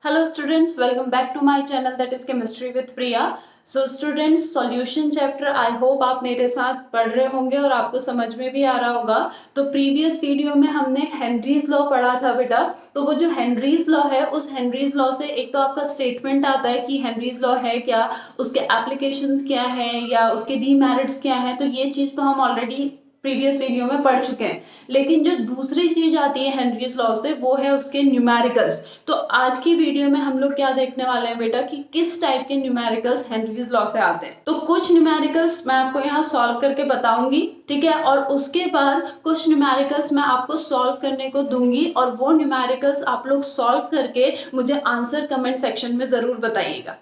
Hello students, welcome back to my channel that is Chemistry with Priya. So students, solution chapter I hope आप मेरे साथ पढ़ रहे होंगे और आपको समझ में भी आ रहा होगा। तो प्रीवियस वीडियो में हमने हेनरीज लॉ पढ़ा था बेटा। तो वो जो हेनरीज लॉ है, उस हेनरीज लॉ से एक तो आपका स्टेटमेंट आता है कि हेनरीज लॉ है क्या, उसके एप्लीकेशंस क्या हैं या उसके डीमेरिट्स क्या हैं। तो ये चीज़ तो हम ऑलरेडी प्रीवियस वीडियो में पढ़ चुके हैं। लेकिन जो दूसरी चीज आती है हेनरीज लॉ से, वो है उसके न्यूमेरिकल्स। तो आज की वीडियो में हम लोग क्या देखने वाले हैं बेटा कि किस टाइप के न्यूमेरिकल्स हेनरीज लॉ से आते हैं। तो कुछ न्यूमेरिकल्स मैं आपको यहाँ सॉल्व करके बताऊंगी, ठीक है, और उसके बाद कुछ न्यूमेरिकल्स मैं आपको सॉल्व करने को दूंगी और वो न्यूमेरिकल्स आप लोग सॉल्व करके मुझे आंसर कमेंट सेक्शन में जरूर बताइएगा,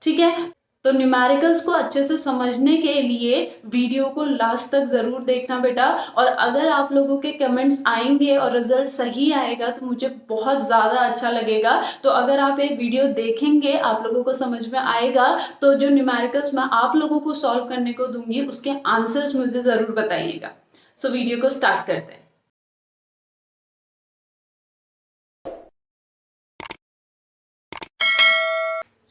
ठीक है। तो न्यूमेरिकल्स को अच्छे से समझने के लिए वीडियो को लास्ट तक जरूर देखना बेटा। और अगर आप लोगों के कमेंट्स आएंगे और रिजल्ट सही आएगा तो मुझे बहुत ज़्यादा अच्छा लगेगा। तो अगर आप ये वीडियो देखेंगे, आप लोगों को समझ में आएगा, तो जो न्यूमेरिकल्स मैं आप लोगों को सॉल्व करने को दूंगी उसके आंसर्स मुझे ज़रूर बताइएगा। सो वीडियो को स्टार्ट करते हैं।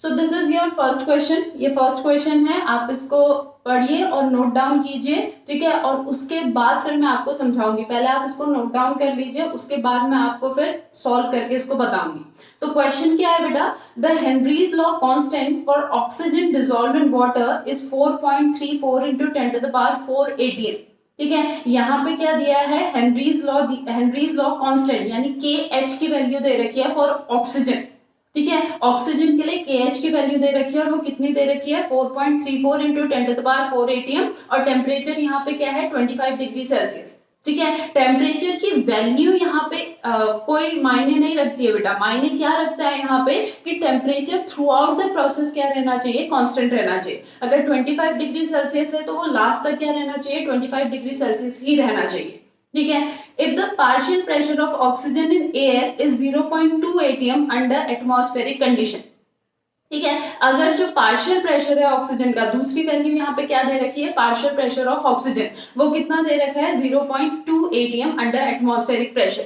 सो this is your first question. ये फर्स्ट क्वेश्चन है, आप इसको पढ़िए और नोट डाउन कीजिए, ठीक है। और उसके बाद फिर मैं आपको समझाऊंगी। पहले आप इसको नोट डाउन कर लीजिए, उसके बाद मैं आपको फिर सॉल्व करके इसको बताऊंगी। तो क्वेश्चन क्या है बेटा, the Henry's law constant for oxygen dissolve in water is 4.34 into 10⁴ atm, ठीक है। यहाँ पे क्या दिया है, हेनरीज लॉ कांस्टेंट यानी के एच की वैल्यू दे रखी है फॉर ऑक्सीजन, ठीक है। ऑक्सीजन के लिए KH की वैल्यू दे रखी है और वो कितनी दे रखी है 4.34 इंटू 10⁴ atm। और टेम्परेचर यहाँ पे क्या है 25 डिग्री सेल्सियस, ठीक है। टेम्परेचर की वैल्यू यहाँ पे कोई मायने नहीं रखती है बेटा। मायने क्या रखता है यहाँ पे कि temperature through out the process क्या रहना चाहिए, कांस्टेंट रहना चाहिए। अगर 25 डिग्री सेल्सियस है तो वो लास्ट तक क्या रहना चाहिए, 25 डिग्री सेल्सियस ही रहना चाहिए, ठीक है। If the partial pressure of oxygen in air is 0.2 atm under atmospheric condition, ठीक है। अगर जो पार्शियल प्रेशर है ऑक्सीजन का, दूसरी वैल्यू यहाँ पे क्या दे रखी है, पार्शियल प्रेशर ऑफ ऑक्सीजन, वो कितना दे रखा है 0.2 atm under atmospheric pressure.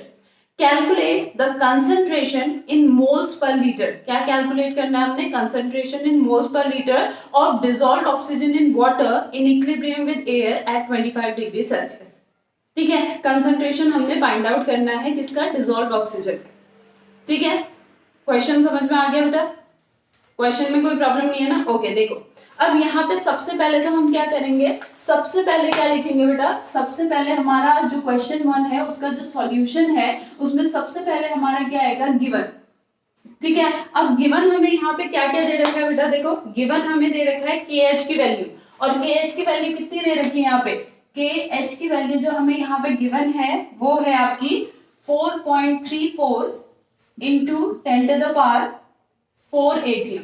Calculate the concentration in moles per litre. क्या कैलकुलेट करना है हमने, concentration in moles per litre of dissolved oxygen in water in equilibrium with air at 25 degree Celsius, ठीक है। कंसंट्रेशन हमने फाइंड आउट करना है किसका, डिसॉल्व्ड ऑक्सीजन, ठीक है। क्वेश्चन समझ में आ गया बेटा, क्वेश्चन में कोई प्रॉब्लम नहीं है ना। ओके देखो, अब यहाँ पे सबसे पहले तो हम क्या करेंगे, सबसे पहले क्या लिखेंगे बेटा, सबसे पहले हमारा जो क्वेश्चन 1 है उसका जो सॉल्यूशन है उसमें सबसे पहले हमारा क्या आएगा, गिवन, ठीक है। अब गिवन हमें यहाँ पे क्या क्या दे रखा है बेटा, देखो गिवन हमें दे रखा है KH की वैल्यू, और KH की वैल्यू कितनी दे रखी है यहाँ पे, KH की वैल्यू जो हमें यहाँ पे गिवन है वो है आपकी 4.34 इंटू 10⁴ atm,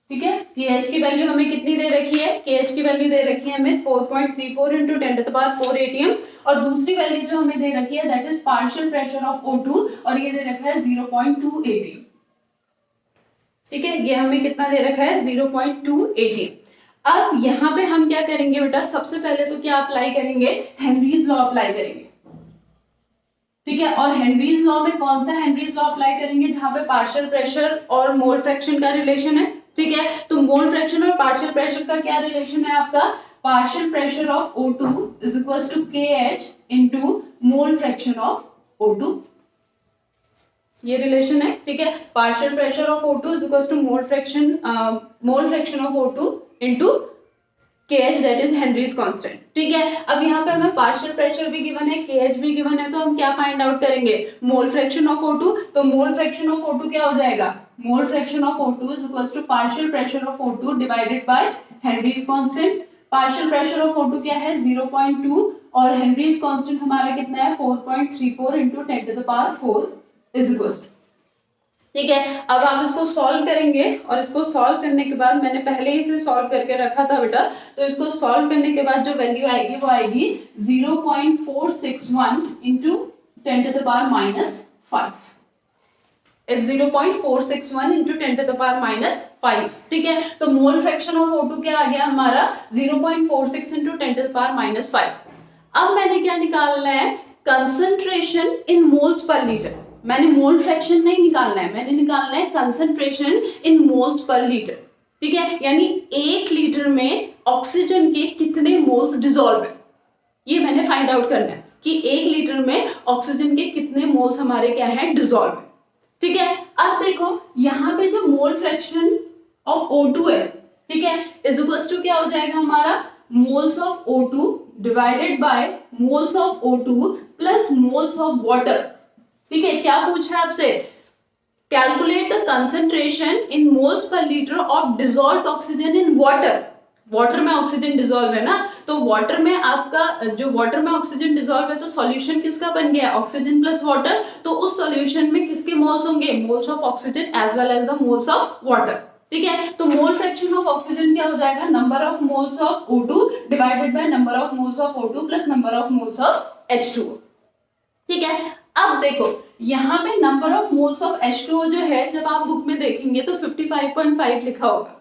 ठीक है। KH की वैल्यू हमें कितनी दे रखी है, KH की वैल्यू दे रखी है हमें 4.34 इंटू 10⁴ atm। और दूसरी वैल्यू जो हमें दे रखी है that is partial pressure of O2 और ये दे रखा है 0.2 atm, ठीक है। ये हमें कितना दे रखा है 0.2 atm। अब यहाँ पे हम क्या करेंगे बेटा, सबसे पहले तो क्या अप्लाई करेंगे, हेनरीज लॉ अप्लाई करेंगे, ठीक है। और हेनरीज लॉ में कौन सा हेनरीज लॉ अप्लाई करेंगे, जहां पे पार्शियल प्रेशर और मोल फ्रैक्शन का रिलेशन है, ठीक है। तो मोल फ्रैक्शन और पार्शियल प्रेशर का क्या रिलेशन है आपका, partial pressure of O2 is equal to KH into mole fraction of O2, ये रिलेशन है, ठीक है। Partial pressure of O2 is equal to mole fraction of O2 into KH that is Henry's constant, ठीक है। अब यहाँ पे हमें पार्शियल प्रेशर भी गिवन है, KH भी गिवन है, तो हम क्या फाइंड आउट करेंगे, मोल फ्रैक्शन ऑफ O2। तो मोल फ्रैक्शन ऑफ O2 क्या हो जाएगा, mole fraction of O2 is equal to partial pressure of O2 divided by Henry's constant. Partial pressure of O2 क्या है 0.2 और हेनरीज कांस्टेंट हमारा कितना है 4.34 इंटू 10⁴ इज इक्वल, ठीक है। अब आप इसको सॉल्व करेंगे और इसको सॉल्व करने के बाद, मैंने पहले ही इसे सॉल्व करके रखा था बेटा, तो इसको सॉल्व करने के बाद जो वैल्यू आएगी वो आएगी 0.461 इंटू 10⁻⁵, इट्स 0.461 इंटू 10⁻⁵, ठीक है। तो मोल फ्रैक्शन ऑफ O2 क्या आ गया हमारा 0.46 इंटू 10⁻⁵। अब मैंने क्या निकालना है, concentration in moles per litre, मैंने मोल फ्रैक्शन नहीं निकालना है, मैंने निकालना है concentration in moles per litre, ठीक है, यानी 1 लीटर में ऑक्सीजन के कितने मोल्स डिसॉल्व है, ये मैंने फाइंड आउट करना है कि 1 लीटर में ऑक्सीजन के कितने मोल्स हमारे क्या है, डिसॉल्व है, ठीक है। अब देखो यहाँ पे जो मोल फ्रैक्शन ऑफ O2 है, ठीक है, इज इक्वल्स टू क्या हो जाएगा हमारा, moles of O2 divided bye moles of O2 plus moles of water, ठीक है। क्या पूछा है आपसे, calculate the concentration in moles per litre of dissolved oxygen in water, water में ऑक्सीजन डिसॉल्व है ना, तो वाटर में आपका जो वाटर में ऑक्सीजन डिसॉल्व है तो सॉल्यूशन किसका बन गया, ऑक्सीजन प्लस वाटर, तो उस सॉल्यूशन में किसके मोल्स होंगे, moles of oxygen as well as the moles of water, ठीक है। तो मोल फ्रैक्शन ऑफ ऑक्सीजन क्या हो जाएगा, number of moles of O2 divided by number of moles of O2 plus number of moles of H2, ठीक है। अब देखो यहाँ पे number of moles of H2O जो है, जब आप बुक में देखेंगे तो 55.5 लिखा होगा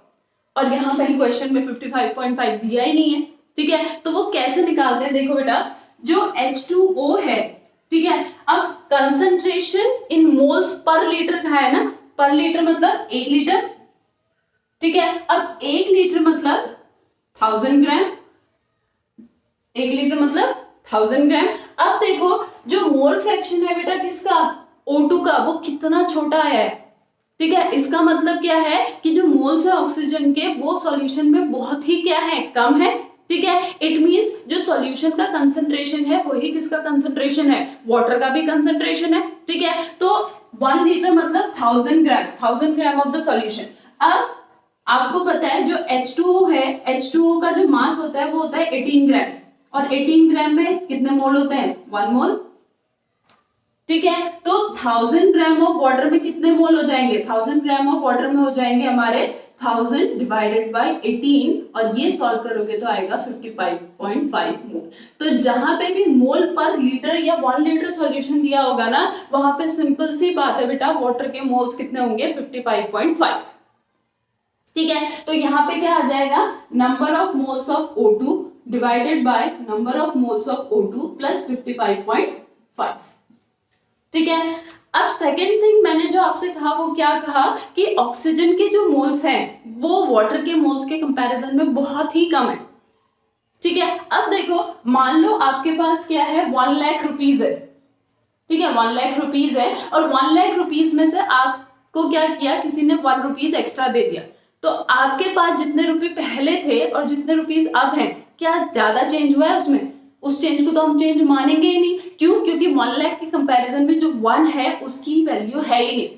और यहाँ पे क्वेश्चन में 55.5 दिया ही नहीं है, ठीक है। तो वो कैसे निकालते हैं, देखो बेटा, जो H2O है, ठीक है, अब concentration in moles per litre का है ना, पर लीटर मतलब 1 लीटर, ठीक है। अब 1 लीटर मतलब 1000 ग्राम, 1 लीटर मतलब 1000 ग्राम। अब देखो जो मोल फ्रैक्शन है बेटा किसका, O2 का, वो कितना छोटा है, ठीक है। इसका मतलब क्या है कि जो मोल्स है ऑक्सीजन के वो सॉल्यूशन में बहुत ही क्या है, कम है, ठीक है। इट मींस जो सॉल्यूशन का कंसंट्रेशन है वही किसका कंसंट्रेशन है, वाटर का भी कंसंट्रेशन है, ठीक है। तो 1 लीटर मतलब 1000 ग्राम, 1000 ग्राम ऑफ द सॉल्यूशन। अब आपको पता है जो H2O है, H2O का जो मास होता है वो होता है 18 ग्राम, और 18 ग्राम में कितने मोल होते हैं, 1 मोल, ठीक है। तो 1000 ग्राम ऑफ वाटर में कितने मोल हो जाएंगे, 1000 ग्राम ऑफ वाटर में हो जाएंगे हमारे 1000 डिवाइडेड बाय 18, और ये सॉल्व करोगे तो आएगा 55.5 मोल। तो जहां पे भी मोल पर लीटर या 1 लीटर सॉल्यूशन दिया होगा ना, वहां पे सिंपल सी बात है बेटा, वाटर के मोल्स कितने होंगे, 55.5, ठीक है। तो यहाँ पे क्या आ जाएगा, number of moles of O2 divided by number of moles of O2 plus 55.5, ठीक है। अब सेकेंड थिंग मैंने जो आपसे कहा वो क्या कहा कि ऑक्सीजन के जो मोल्स हैं वो वाटर के मोल्स के कंपैरिजन में बहुत ही कम है, ठीक है। अब देखो मान लो आपके पास क्या है, 1 लाख रुपीज है, ठीक है, 1 लाख रुपीज है, और 1 लाख रुपीज में से आपको क्या किया, किसी ने 1 रुपीज एक्स्ट्रा दे दिया, तो आपके पास जितने रुपए पहले थे और जितने रुपीज अब हैं, क्या ज्यादा चेंज हुआ है उसमें, उस चेंज को तो हम चेंज मानेंगे ही नहीं, क्यों, क्योंकि 1 लाख के कंपैरिजन में जो 1 है उसकी वैल्यू है ही नहीं,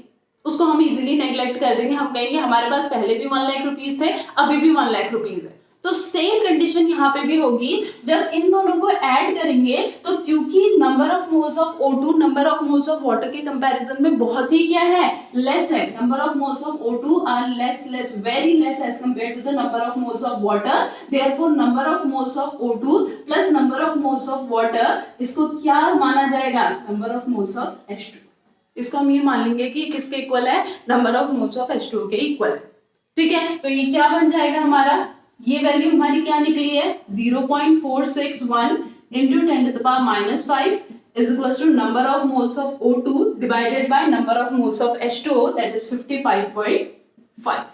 उसको हम इजीली नेग्लेक्ट कर देंगे, हम कहेंगे हमारे पास पहले भी 1 लाख रुपीज थे, अभी भी 1 लाख रुपीज है। तो सेम कंडीशन यहाँ पे भी होगी, जब इन दोनों को ऐड करेंगे तो क्योंकि number of moles of O2 number of moles of water के कंपैरिजन में बहुत ही क्या है, लेस है, number of moles of O2 are less very less as compared to the number of moles of water, therefore number of moles of O2 plus number of moles of water, इसको क्या माना जाएगा, number of moles of H2, इसको हम ये मान लेंगे कि किसके इक्वल है, number of moles of H2 के इक्वल है, ठीक है। तो ये क्या बन जाएगा हमारा, ये वैल्यू हमारी क्या निकली है, 0.461 into 10 to the power minus 5 is equals to number of moles of O2 divided by number of moles of H2O, that is 55.5,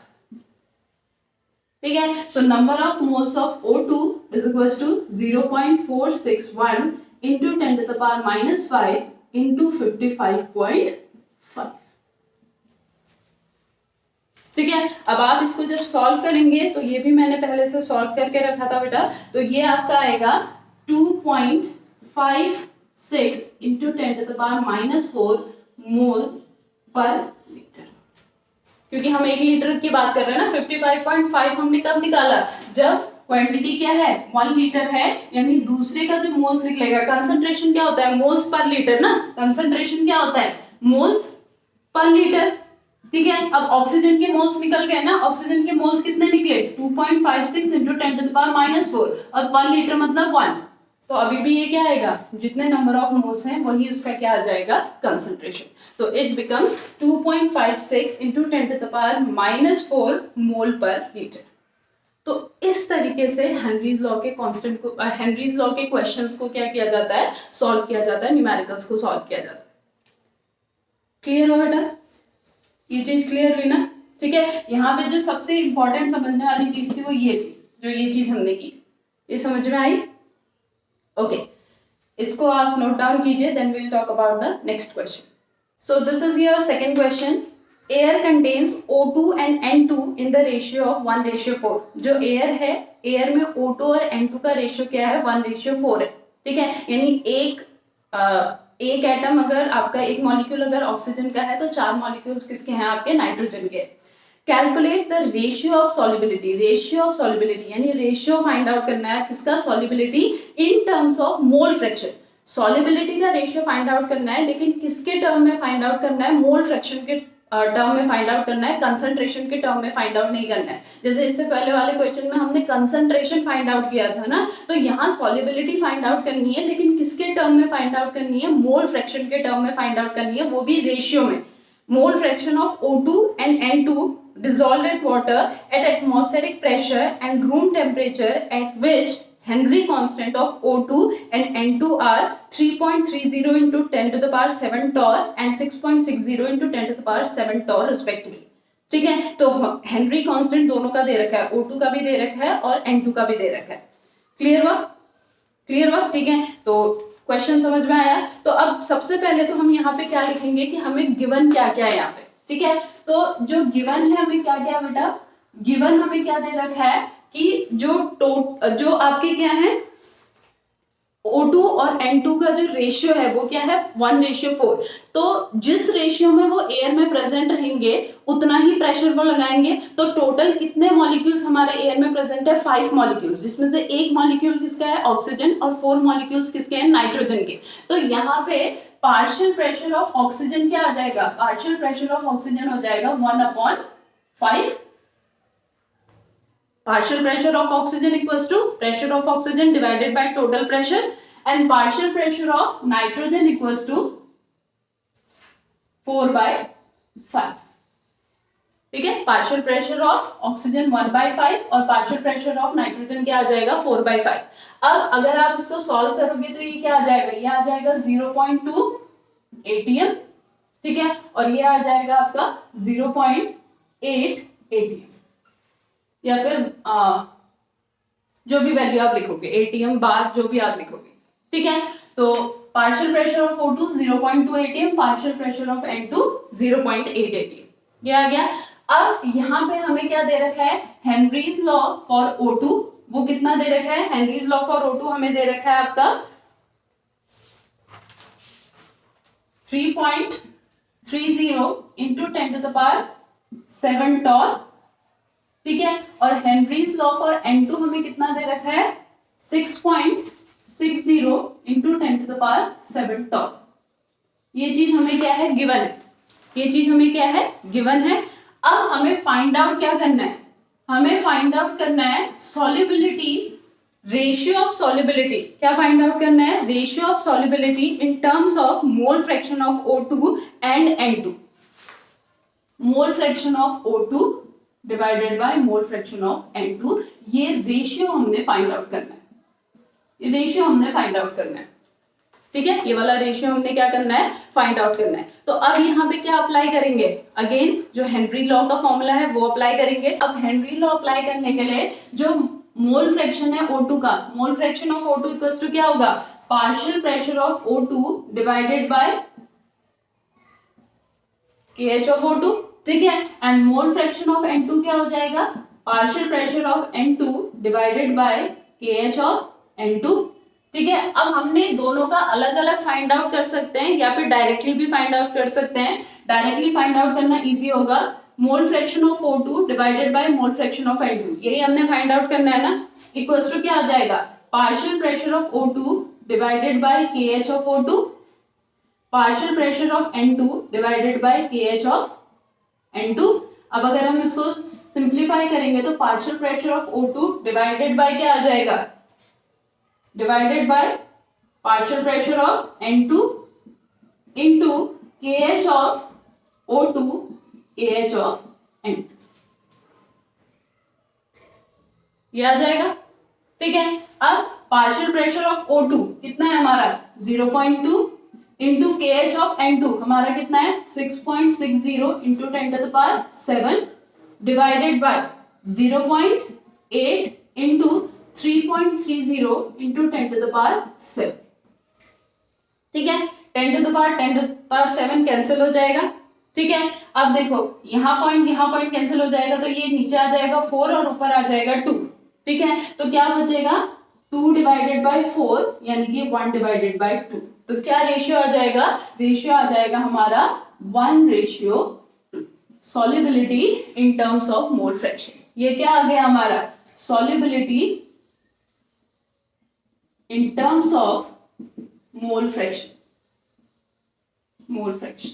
ठीक है। so number of moles of O2 is equals to 0.461 into 10 to the power minus 5 into 55.5, ठीक है। अब आप इसको जब solve करेंगे तो ये भी मैंने पहले से सॉल्व करके रखा था बेटा, तो ये आपका आएगा 2.56 into 10 to the power minus 4 moles per litre, क्योंकि हम 1 लीटर की बात कर रहे हैं ना, 55.5 हमने कब निकाला, जब क्वांटिटी क्या है, 1 लीटर है, यानी दूसरे का जो मोल्स निकलेगा, कंसंट्रेशन क्या होता है, मोल्स पर लीटर ना, कंसंट्रेशन क्या होता है, मोल्स पर लीटर, ठीक है। अब ऑक्सीजन के मोल्स निकल गए ना, ऑक्सीजन के मोल्स कितने निकले, 2.56 into 10 to the power minus 4, और 1 लीटर मतलब 1, तो अभी भी ये क्या आएगा, जितने नंबर ऑफ मोल्स हैं वही उसका क्या आ जाएगा, कंसंट्रेशन, तो it becomes 2.56 into 10 to the power minus 4 मोल पर लीटर। तो इस तरीके से हेनरीज लॉ के कांस्टेंट को, हेनरीज लॉ के क्वेश्चंस को क्या किया जाता है, सॉल्व किया जाता है, न्यूमेरिकल्स को सॉल्व किया जाता है। क्लियर हो बेटा? ये चीज क्लियर हुई ना? ठीक है, यहाँ पे जो सबसे इंपॉर्टेंट समझने वाली चीज थी वो ये थी, जो ये चीज हमने की, ये समझ में आई? ओके, इसको आप नोट डाउन कीजिए, then we will talk about the next question. So this is your second question. Air contains O2 and N2 in the ratio of 1:4. जो एयर है, एयर में O2 और N2 का रेशियो क्या है? 1:4 है. ठीक है, यानी एक एटम अगर आपका, एक मॉलिक्यूल अगर ऑक्सीजन का है तो 4 मॉलिक्यूल्स किसके हैं? आपके नाइट्रोजन के. Calculate the ratio of solubility. Ratio of solubility यानी रेशियो फाइंड आउट करना है किसका? Solubility in terms of mole fraction. Solubility का रेशियो फाइंड आउट करना है, लेकिन किसके टर्म में फाइंड आउट करना है? मोल फ्रैक्शन के टर्म में फाइंड आउट करना है, कंसंट्रेशन के टर्म में फाइंड आउट नहीं करना है. जैसे इससे पहले वाले क्वेश्चन में हमने कंसंट्रेशन फाइंड आउट किया था ना, तो यहाँ सॉल्युबिलिटी फाइंड आउट करनी है, लेकिन किसके टर्म में फाइंड आउट करनी है? मोल फ्रैक्शन के टर्म में फाइंड आउट करनी है, वो भी रेशियो में. मोल fraction of O2 and N2 dissolved in water at atmospheric pressure and room temperature at which Henry constant of O2 and N2 are 3.30 into 10 to the power 7 torr and 6.60 into 10 to the power 7 torr respectively. ठीक है, तो Henry constant दोनों का दे रखा है, O2 का भी दे रखा है और N2 का भी दे रखा है. क्लियर हुआ? क्लियर हुआ? ठीक है, तो क्वेश्चन समझ में आया? तो अब सबसे पहले तो हम यहाँ पे क्या लिखेंगे कि हमें गिवन क्या क्या है यहाँ पे. ठीक है, तो जो गिवन है हमें क्या क्या बेटा? गिवन हमें क्या दे रखा है कि जो आपके क्या है O2 और N2 का जो रेशियो है वो क्या है? 1:4. तो जिस रेशियो में वो एयर में प्रेजेंट रहेंगे उतना ही प्रेशर वो लगाएंगे. तो टोटल कितने मॉलिक्यूल्स हमारे एयर में प्रेजेंट है? 5 मॉलिक्यूल्स, जिसमें से एक मॉलिक्यूल किसका है? ऑक्सीजन, और 4 मॉलिक्यूल्स किसके हैं? नाइट्रोजन के. तो यहाँ पे पार्शियल प्रेशर ऑफ ऑक्सीजन क्या आ जाएगा? पार्शियल प्रेशर ऑफ ऑक्सीजन हो जाएगा 1/5. Partial pressure of oxygen equals to pressure of oxygen divided by total pressure, and partial pressure of nitrogen equals to 4/5. ठीक है, पार्शियल प्रेशर ऑफ ऑक्सीजन 1/5 और partial pressure of nitrogen क्या आ जाएगा? 4/5. अब अगर आप इसको सॉल्व करोगे तो ये क्या आ जाएगा? ये आ जाएगा 0.2 atm. ठीक है, और ये आ जाएगा आपका 0.8 atm, या फिर जो भी वैल्यू आप लिखोगे, एटीएम बार जो भी आप लिखोगे. ठीक है, तो partial pressure of O2 0.2 atm, partial pressure of N2 0.8 atm. ये आ गया. अब यहाँ पे हमें क्या दे रखा है? Henry's law for O2. वो कितना दे रखा है? हेनरीज लॉ फॉर O2 हमें दे रखा है आपका 3.30 into 10 to the power 7 torr. ठीक है, और हेनरीज लॉ फॉर N2 हमें कितना दे रखा है? 6.60 into 10 to the power 7 torr. ये चीज हमें क्या है? गिवन है. ये चीज हमें क्या है? गिवन है. अब हमें फाइंड आउट क्या करना है? हमें फाइंड आउट करना है सॉल्युबिलिटी, रेशियो ऑफ सॉल्युबिलिटी. क्या फाइंड आउट करना है? Ratio of solubility in terms of mole fraction of O2 and N2. Mole fraction of O2 divided by mole fraction of N2. ये रेशियो हमने find out करना है. ये ratio हमने find out करना है. ठीक है, ये वाला रेशियो हमने क्या करना है? फाइंड आउट करना है. तो अब यहाँ पे क्या अप्लाई करेंगे? अगेन जो हेनरी लॉ का फॉर्मूला है वो अप्लाई करेंगे. अब हेनरी लॉ अप्लाई करने के लिए जो मोल फ्रैक्शन है O2 का, mole fraction of O2 equals to क्या होगा? Partial pressure of O2 divided by KH of O2. ठीक है, and mole fraction of N2 क्या हो जाएगा? Partial pressure of N2 divided by KH of N2. ठीक है, अब हमने दोनों का अलग अलग फाइंड आउट कर सकते हैं या फिर डायरेक्टली भी फाइंड आउट कर सकते हैं. डायरेक्टली फाइंड आउट करना इजी होगा. मोल fraction of O2 divided by mole fraction of N2, यही हमने फाइंड आउट करना है ना. इक्वल्स टू क्या आ जाएगा? Partial pressure of O2 divided by KH of O2, partial pressure of N2 divided by KH of N2. अब अगर हम इसको सिंप्लीफाई करेंगे तो partial pressure of O2 divided bye क्या आ जाएगा? Divided by partial pressure of N2 into KH of O2 KH of N2. ये आ जाएगा. ठीक है, अब पार्शियल प्रेशर ऑफ O2 कितना है हमारा? 0.2 इंटू के एच ऑफ N2 हमारा कितना है 6.60 into 10⁷ divided by 0.8 into 3.30 into 10⁷। ठीक है, 10⁷ कैंसिल हो जाएगा। ठीक है, अब देखो यहाँ पॉइंट कैंसिल हो जाएगा तो ये नीचे आ जाएगा 4 और ऊपर आ जाएगा 2। ठीक है, तो क्या बचेगा 2 डिवाइडेड बाई 4 यानी कि 1 डिवाइडेड बाई 2। तो क्या रेशियो आ जाएगा, रेशियो आ जाएगा हमारा 1:2। Solubility in terms of mole fraction, ये क्या आ गया हमारा solubility in terms of mole fraction, mole fraction,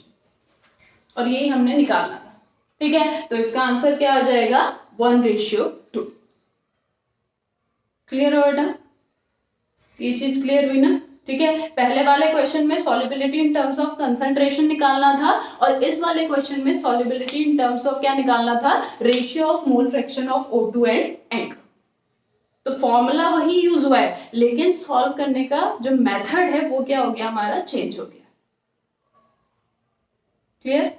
और यही हमने निकालना था। ठीक है, तो इसका आंसर क्या आ जाएगा 1:2। क्लियर हो बेटा, ये चीज क्लियर हुई ना। ठीक है, पहले वाले क्वेश्चन में solubility in terms of concentration निकालना था और इस वाले क्वेश्चन में सॉल्युबिलिटी इन टर्म्स ऑफ क्या निकालना था, ratio of mole fraction of O2 and N2। तो फॉर्मूला वही यूज हुआ है लेकिन सॉल्व करने का जो मेथड है वो क्या हो गया हमारा, चेंज हो गया। क्लियर,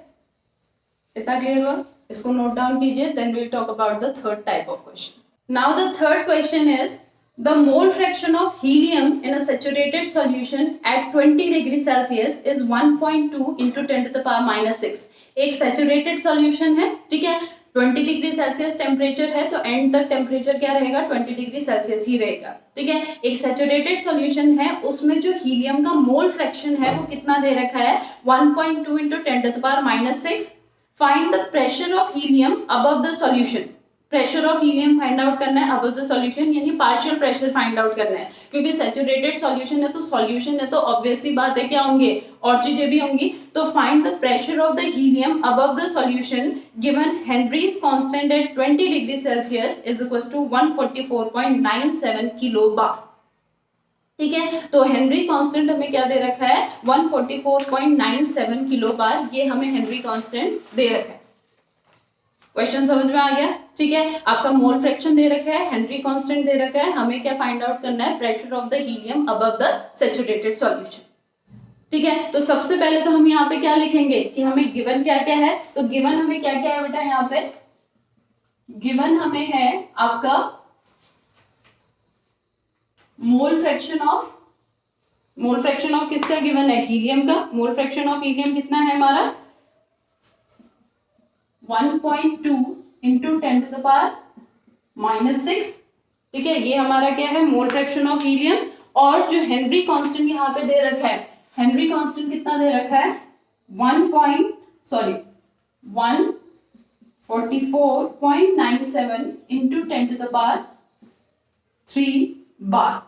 इतना क्लियर हुआ, इसको नोट डाउन कीजिए। Then we will talk about the third type of question. Now the third question is the mole fraction of helium in a saturated solution at 20 degree Celsius is 1.2 into 10⁻⁻⁶। एक saturated solution है, ठीक है, 20 degree Celsius temperature है तो and तक temperature क्या रहेगा 20 degree Celsius ही रहेगा। ठीक है, एक सैचुरेटेड सॉल्यूशन है, उसमें जो हीलियम का मोल फ्रैक्शन है वो कितना दे रखा है 1.2 into 10⁻⁻⁶। Find the pressure of helium above the solution. Pressure of helium find out करना है अबव द सॉल्यूशन, यानी पार्शियल प्रेशर फाइंड आउट करना है, क्योंकि सैचुरेटेड सॉल्यूशन है तो सॉल्यूशन है तो ऑब्वियस सी बात है क्या होंगे और चीजें भी होंगी। तो find the pressure of the helium above the solution given Henry's constant at 20 degree Celsius is equal to 144.97 kilo bar. ठीक है, तो हेनरी कांस्टेंट हमें क्या दे रखा है 144.97 किलो बार, ये हमें हेनरी कांस्टेंट दे रखा है। क्वेश्चन समझ में आ गया। ठीक है, आपका मोल फ्रैक्शन दे रखा है, हेनरी कांस्टेंट दे रखा है, हमें क्या फाइंड आउट करना है pressure of the helium above the saturated solution. ठीक है, तो सबसे पहले तो हम यहाँ पे क्या लिखेंगे कि हमें गिवन क्या क्या है। तो गिवन हमें क्या क्या है बेटा, यहाँ पे गिवन हमें है आपका मोल फ्रैक्शन ऑफ किसका गिवन है, हीलियम का। मोल फ्रैक्शन ऑफ हीलियम कितना है हमारा 1.2 इंटू 10⁻⁻⁶। ठीक है, ये हमारा क्या है मोल फ्रैक्शन ऑफ हीलियम। और जो हेनरी कांस्टेंट यहाँ पे दे रखा है, हेनरी कांस्टेंट कितना दे रखा है 144.97 इंटू 10⁻³ बार।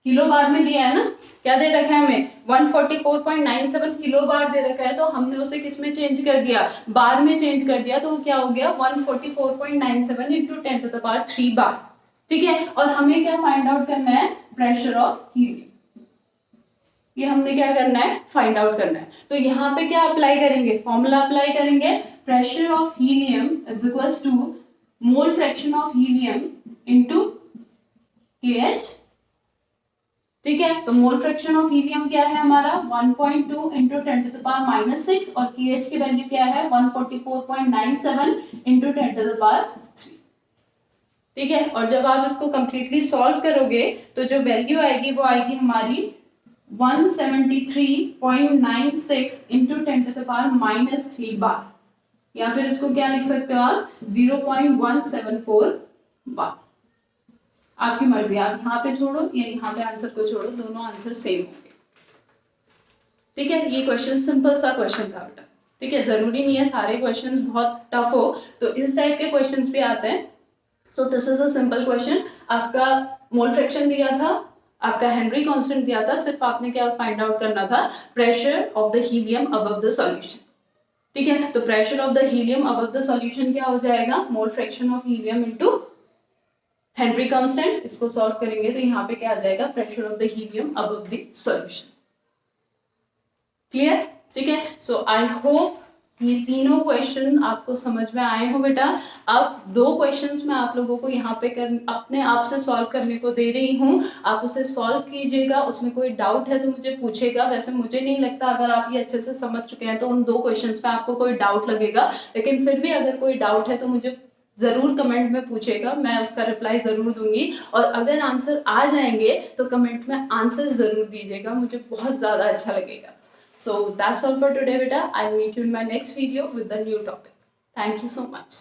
किलो बार में दिया है ना, क्या दे रखा है हमें 144.97 किलो बार दे रखा है, तो हमने उसे किस में चेंज कर दिया, बार में चेंज कर दिया, तो क्या हो गया 144.97 इंटू 10⁻³ बार। ठीक है, और हमें क्या फाइंड आउट करना है प्रेशर ऑफ हीलियम, ये हमने क्या करना है फाइंड आउट करना है। तो यहाँ पे क्या अप्लाई करेंगे, फॉर्मूला अप्लाई करेंगे, pressure of helium is equal to mole fraction of helium into KH। ठीक है, तो मोल फ्रैक्शन ऑफ हीलियम क्या है हमारा 1.2 इंटू 10⁻⁻⁶ और KH की वैल्यू क्या है 144.97 इंटू 10⁻³। ठीक है, और जब आप इसको कंप्लीटली सॉल्व करोगे तो जो वैल्यू आएगी वो आएगी हमारी 173.96 इंटू 10⁻³ बार, या फिर इसको क्या लिख सकते हो आप 0.174 बार। आपकी मर्जी, आप यहाँ पे छोड़ो या यहाँ पे आंसर को छोड़ो, दोनों आंसर सेम होंगे। ठीक है, ये क्वेश्चन सिंपल सा क्वेश्चन था बेटा। ठीक है, जरूरी नहीं है सारे क्वेश्चन बहुत टफ हो, तो इस टाइप के क्वेश्चंस भी आते हैं। सो this is a simple question. आपका मोल फ्रैक्शन दिया था, आपका हेनरी कांस्टेंट दिया था, सिर्फ आपने क्या फाइंड आउट करना था pressure of the helium above the solution. ठीक है, तो pressure of the helium above the solution क्या हो जाएगा mole fraction of helium into Henry constant. इसको सॉल्व करेंगे तो यहाँ पे क्या आ जाएगा pressure of the helium above the solution. Clear? ठीक है, सो आई होप ये तीनों क्वेश्चन आपको समझ में आए हो बेटा। अब 2 क्वेश्चंस मैं आप लोगों को यहाँ पे अपने आप से सॉल्व करने को दे रही हूँ, आप उसे सॉल्व कीजिएगा। उसमें कोई डाउट है तो मुझे पूछेगा। वैसे मुझे नहीं लगता अगर आप ये अच्छे से समझ चुके हैं तो उन 2 क्वेश्चंस में आपको कोई डाउट लगेगा, लेकिन फिर भी अगर कोई डाउट है तो मुझे ज़रूर कमेंट में पूछेगा, मैं उसका रिप्लाई ज़रूर दूंगी। और अगर आंसर आ जाएंगे तो कमेंट में आंसर ज़रूर दीजिएगा, मुझे बहुत ज़्यादा अच्छा लगेगा। So that's all for today, beta. I'll meet you in my next video with the new topic. Thank you so much.